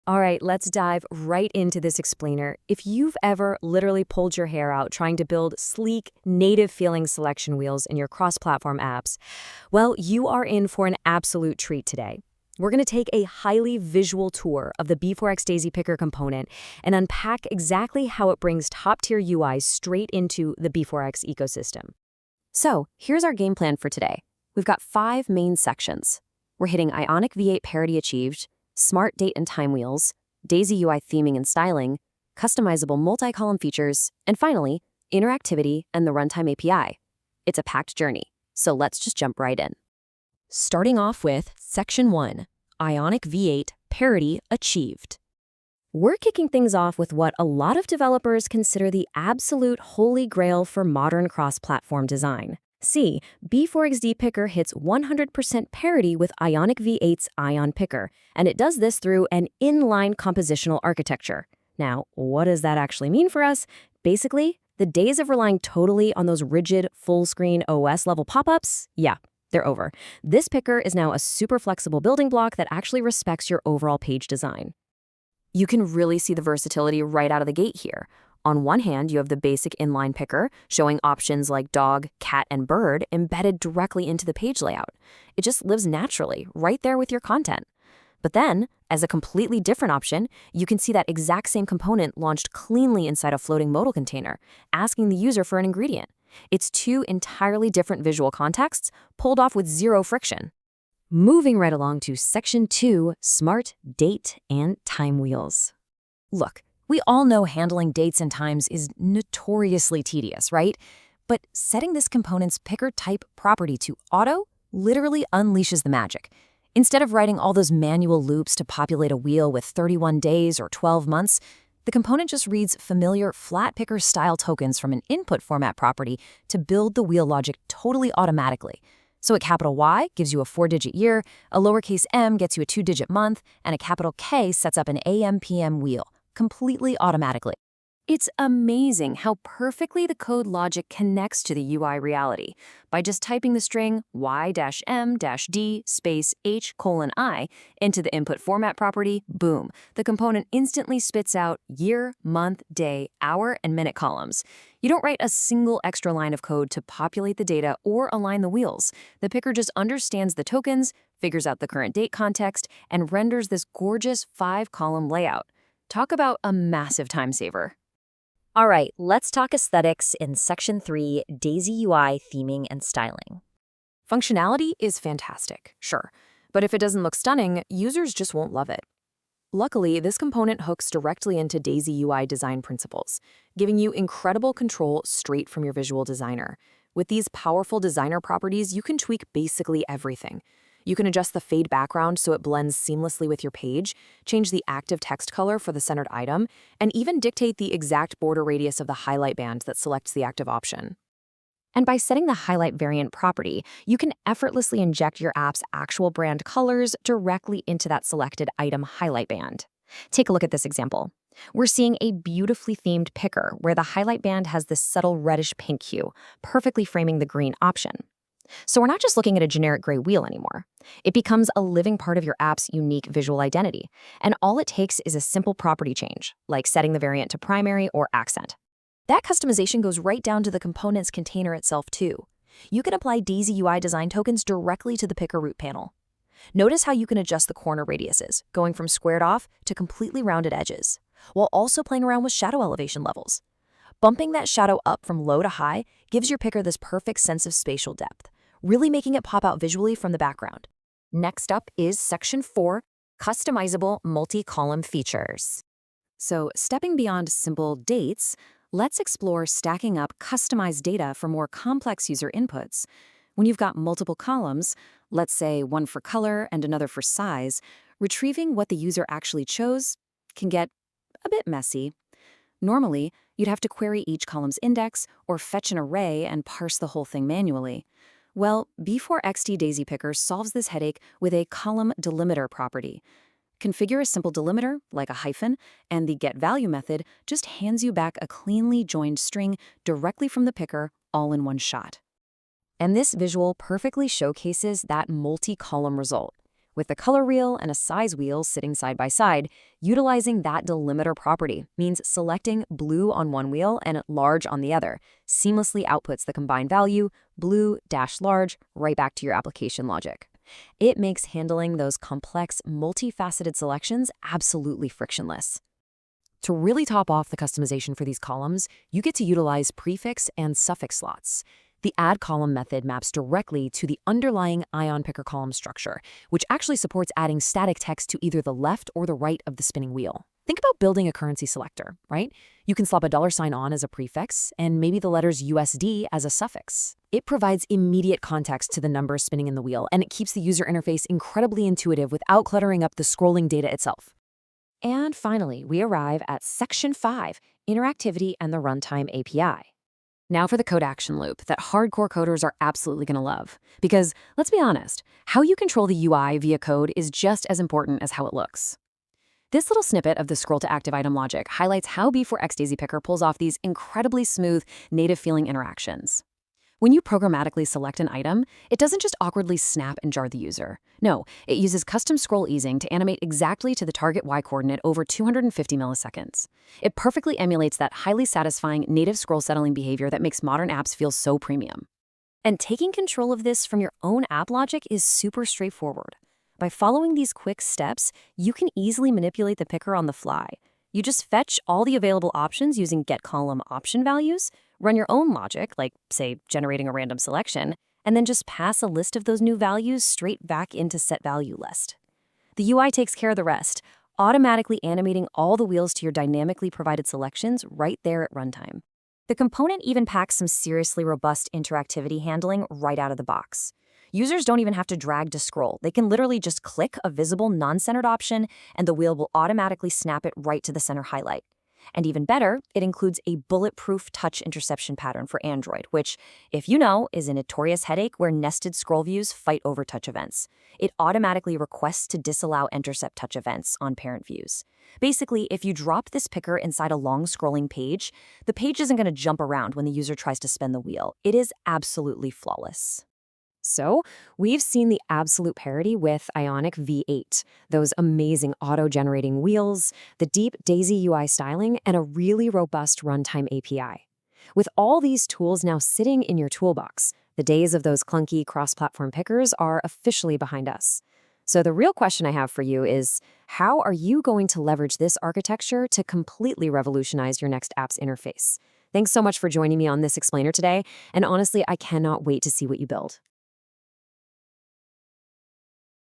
All right, let's dive right into this explainer. If you've ever literally pulled your hair out trying to build sleek, native-feeling selection wheels in your cross-platform apps, well, you are in for an absolute treat today. We're going to take a highly visual tour of the B4XDaisyPicker component and unpack exactly how it brings top-tier UIs straight into the B4X ecosystem. So, here's our game plan for today. We've got 5 main sections. We're hitting Ionic V8 parity achieved, smart date and time wheels, DaisyUI theming and styling, customizable multi-column features, and finally, interactivity and the runtime API. It's a packed journey, so let's just jump right in. Starting off with Section 1, Ionic V8 parity achieved. We're kicking things off with what a lot of developers consider the absolute holy grail for modern cross-platform design. See, B4XDaisyPicker hits 100% parity with Ionic V8's Ion Picker, and it does this through an inline compositional architecture. Now, what does that actually mean for us? Basically, the days of relying totally on those rigid, full-screen OS-level pop-ups, yeah, they're over. This picker is now a super flexible building block that actually respects your overall page design. You can really see the versatility right out of the gate here. On one hand, you have the basic inline picker, showing options like dog, cat, and bird embedded directly into the page layout. It just lives naturally, right there with your content. But then, as a completely different option, you can see that exact same component launched cleanly inside a floating modal container, asking the user for an ingredient. It's 2 entirely different visual contexts, pulled off with 0 friction. Moving right along to Section 2, Smart Date and Time Wheels. Look, we all know handling dates and times is notoriously tedious, right? But setting this component's picker type property to auto literally unleashes the magic. Instead of writing all those manual loops to populate a wheel with 31 days or 12 months, the component just reads familiar flatpickr-style tokens from an input format property to build the wheel logic totally automatically. So a capital Y gives you a 4-digit year, a lowercase m gets you a 2-digit month, and a capital K sets up an AM/PM wheel, completely automatically. It's amazing how perfectly the code logic connects to the UI reality. By just typing the string y-m-d space h:(i) into the input format property, boom, the component instantly spits out year, month, day, hour, and minute columns. You don't write a single extra line of code to populate the data or align the wheels. The picker just understands the tokens, figures out the current date context, and renders this gorgeous 5-column layout. Talk about a massive time saver. All right, let's talk aesthetics in Section 3, DaisyUI theming and styling. Functionality is fantastic, sure, but if it doesn't look stunning, users just won't love it. Luckily, this component hooks directly into DaisyUI design principles, giving you incredible control straight from your visual designer. With these powerful designer properties, you can tweak basically everything. You can adjust the fade background so it blends seamlessly with your page, change the active text color for the centered item, and even dictate the exact border radius of the highlight band that selects the active option. And by setting the highlight variant property, you can effortlessly inject your app's actual brand colors directly into that selected item highlight band. Take a look at this example. We're seeing a beautifully themed picker where the highlight band has this subtle reddish pink hue, perfectly framing the green option. So we're not just looking at a generic gray wheel anymore. It becomes a living part of your app's unique visual identity, and all it takes is a simple property change, like setting the variant to primary or accent. That customization goes right down to the component's container itself too. You can apply DaisyUI design tokens directly to the picker root panel. Notice how you can adjust the corner radiuses, going from squared off to completely rounded edges, while also playing around with shadow elevation levels. Bumping that shadow up from low to high gives your picker this perfect sense of spatial depth, really making it pop out visually from the background. Next up is Section 4, Customizable Multi-Column Features. So, stepping beyond simple dates, let's explore stacking up customized data for more complex user inputs. When you've got multiple columns, let's say one for color and another for size, retrieving what the user actually chose can get a bit messy. Normally, you'd have to query each column's index or fetch an array and parse the whole thing manually. Well, B4XDaisyPicker solves this headache with a column delimiter property. Configure a simple delimiter, like a hyphen, and the getValue method just hands you back a cleanly joined string directly from the picker, all in one shot. And this visual perfectly showcases that multi-column result. with the color wheel and a size wheel sitting side by side. Utilizing that delimiter property means selecting blue on one wheel and large on the other seamlessly outputs the combined value, blue-large, right back to your application logic. It makes handling those complex, multifaceted selections absolutely frictionless. To really top off the customization for these columns, you get to utilize prefix and suffix slots. The add column method maps directly to the underlying IonPicker column structure, which actually supports adding static text to either the left or the right of the spinning wheel. Think about building a currency selector, right? You can slap a $ on as a prefix and maybe the letters USD as a suffix. It provides immediate context to the numbers spinning in the wheel, and it keeps the user interface incredibly intuitive without cluttering up the scrolling data itself. And finally, we arrive at Section 5, Interactivity and the Runtime API. Now for the code action loop that hardcore coders are absolutely going to love. Because, let's be honest, how you control the UI via code is just as important as how it looks. This little snippet of the scroll-to-active item logic highlights how B4XDaisyPicker pulls off these incredibly smooth, native-feeling interactions. When you programmatically select an item, it doesn't just awkwardly snap and jar the user. No, it uses custom scroll easing to animate exactly to the target Y coordinate over 250 milliseconds. It perfectly emulates that highly satisfying native scroll settling behavior that makes modern apps feel so premium. And taking control of this from your own app logic is super straightforward. By following these quick steps, you can easily manipulate the picker on the fly. You just fetch all the available options using getColumn option values, run your own logic, like, say, generating a random selection, and then just pass a list of those new values straight back into setValueList. The UI takes care of the rest, automatically animating all the wheels to your dynamically provided selections right there at runtime. The component even packs some seriously robust interactivity handling right out of the box. Users don't even have to drag to scroll. They can literally just click a visible non-centered option and the wheel will automatically snap it right to the center highlight. And even better, it includes a bulletproof touch interception pattern for Android, which, if you know, is a notorious headache where nested scroll views fight over touch events. It automatically requests to disallow intercept touch events on parent views. Basically, if you drop this picker inside a long scrolling page, the page isn't going to jump around when the user tries to spin the wheel. It is absolutely flawless. So, we've seen the absolute parity with Ionic V8, those amazing auto-generating wheels, the deep DaisyUI styling, and a really robust runtime API. With all these tools now sitting in your toolbox, the days of those clunky cross-platform pickers are officially behind us. So the real question I have for you is, how are you going to leverage this architecture to completely revolutionize your next app's interface? Thanks so much for joining me on this explainer today, and honestly, I cannot wait to see what you build.